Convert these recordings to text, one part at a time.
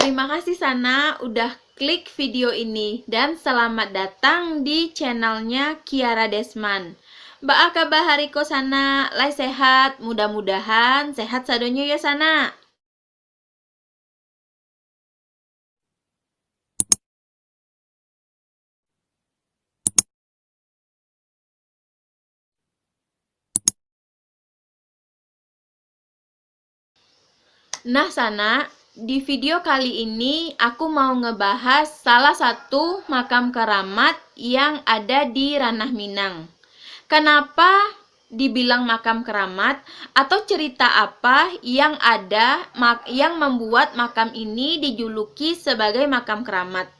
Terima kasih Sana udah klik video ini dan selamat datang di channelnya Kiara Desman. Mbak kabar hariko Sana, lai sehat, mudah-mudahan sehat sadonyo ya Sana. Nah Sana, di video kali ini aku mau ngebahas salah satu makam keramat yang ada di Ranah Minang. Kenapa dibilang makam keramat atau cerita apa yang ada yang membuat makam ini dijuluki sebagai makam keramat?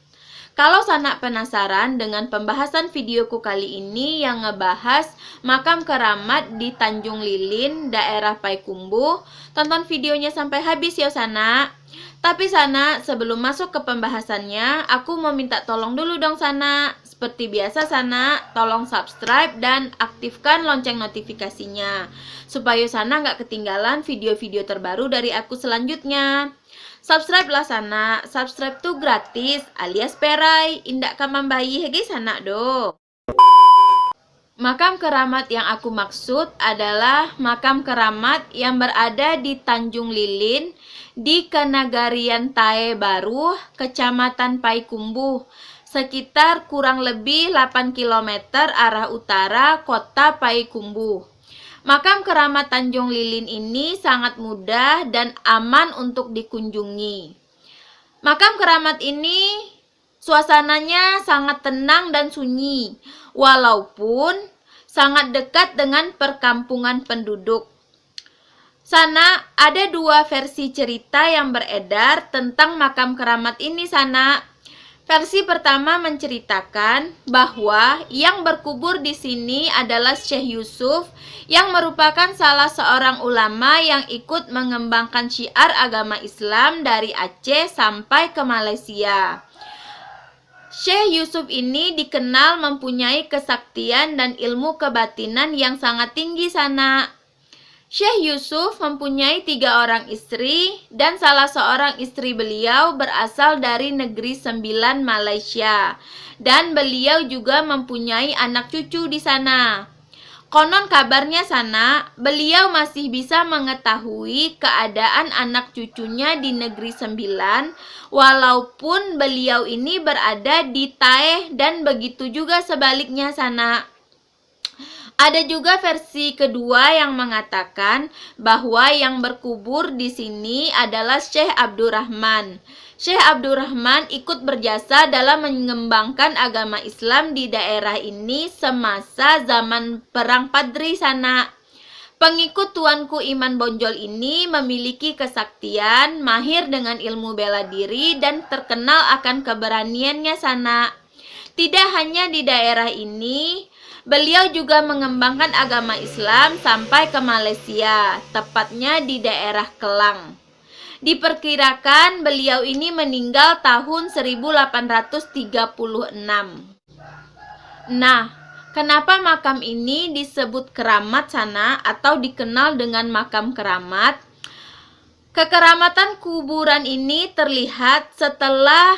Kalau Sana penasaran dengan pembahasan videoku kali ini yang ngebahas makam keramat di Tanjung Lilin, daerah Payakumbuh, tonton videonya sampai habis ya Sana. Tapi Sana, sebelum masuk ke pembahasannya, aku mau minta tolong dulu dong Sana. Seperti biasa Sana, tolong subscribe dan aktifkan lonceng notifikasinya, supaya Sana nggak ketinggalan video-video terbaru dari aku selanjutnya. Subscribe lah Sana, subscribe tuh gratis alias perai, indak kamambayi hege Sana do. Makam keramat yang aku maksud adalah makam keramat yang berada di Tanjung Lilin, di Kenagarian Tae Baru, Kecamatan Payakumbuh, sekitar kurang lebih 8 km arah utara kota Payakumbuh. Makam keramat Tanjung Lilin ini sangat mudah dan aman untuk dikunjungi. Makam keramat ini suasananya sangat tenang dan sunyi, walaupun sangat dekat dengan perkampungan penduduk. Sana, ada dua versi cerita yang beredar tentang makam keramat ini Sana. Versi pertama menceritakan bahwa yang berkubur di sini adalah Syekh Yusuf yang merupakan salah seorang ulama yang ikut mengembangkan syiar agama Islam dari Aceh sampai ke Malaysia. Syekh Yusuf ini dikenal mempunyai kesaktian dan ilmu kebatinan yang sangat tinggi Sana. Syekh Yusuf mempunyai 3 orang istri dan salah seorang istri beliau berasal dari negeri Sembilan Malaysia, dan beliau juga mempunyai anak cucu di sana. Konon kabarnya Sana, beliau masih bisa mengetahui keadaan anak cucunya di negeri Sembilan, walaupun beliau ini berada di Tae, dan begitu juga sebaliknya Sana. Ada juga versi kedua yang mengatakan bahwa yang berkubur di sini adalah Syekh Abdurrahman. Syekh Abdurrahman ikut berjasa dalam mengembangkan agama Islam di daerah ini semasa zaman Perang Padri Sana. Pengikut Tuanku Iman Bonjol ini memiliki kesaktian, mahir dengan ilmu bela diri, dan terkenal akan keberaniannya Sana. Tidak hanya di daerah ini, beliau juga mengembangkan agama Islam sampai ke Malaysia, tepatnya di daerah Kelang. Diperkirakan beliau ini meninggal tahun 1836. Nah, kenapa makam ini disebut keramat Sana atau dikenal dengan makam keramat? Kekeramatan kuburan ini terlihat setelah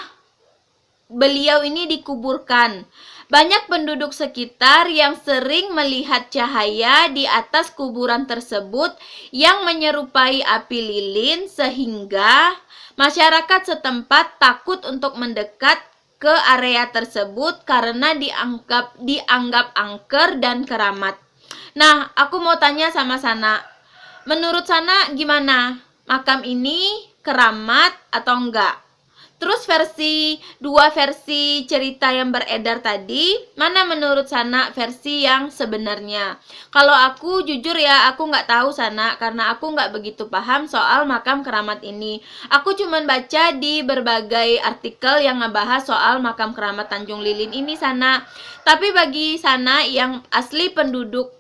beliau ini dikuburkan. Banyak penduduk sekitar yang sering melihat cahaya di atas kuburan tersebut yang menyerupai api lilin, sehingga masyarakat setempat takut untuk mendekat ke area tersebut karena dianggap angker dan keramat. Nah, aku mau tanya sama Sana. Menurut Sana gimana? Makam ini keramat atau enggak? Terus dua versi cerita yang beredar tadi, mana menurut Sana versi yang sebenarnya? Kalau aku jujur ya, aku nggak tahu Sana, karena aku nggak begitu paham soal makam keramat ini. Aku cuma baca di berbagai artikel yang ngebahas soal makam keramat Tanjung Lilin ini Sana. Tapi bagi Sana yang asli penduduk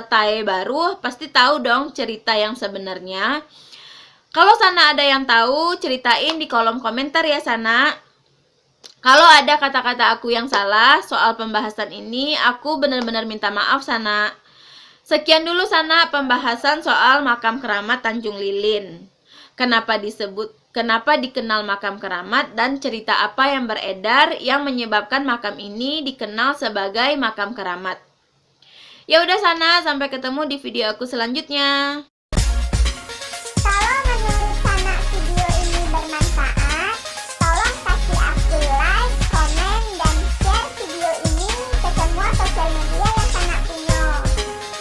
Tae Baru, pasti tahu dong cerita yang sebenarnya. Kalau Sana ada yang tahu, ceritain di kolom komentar ya Sana. Kalau ada kata-kata aku yang salah soal pembahasan ini, aku benar-benar minta maaf Sana. Sekian dulu Sana pembahasan soal makam keramat Tanjung Lilin. Kenapa disebut kenapa dikenal makam keramat, dan cerita apa yang beredar yang menyebabkan makam ini dikenal sebagai makam keramat. Ya udah Sana, sampai ketemu di video aku selanjutnya. Kalau menurut Sana video ini bermanfaat, tolong kasih aku like, komen, dan share video ini ke semua sosial media yang Sana punya.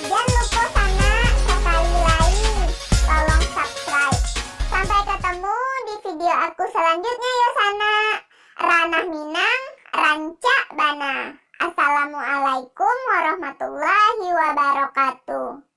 Jangan lupa Sana sekali lagi, tolong subscribe. Sampai ketemu di video aku selanjutnya ya Sana. Ranah Minang, Rancak Bana. Assalamualaikum warahmatullahi wabarakatuh.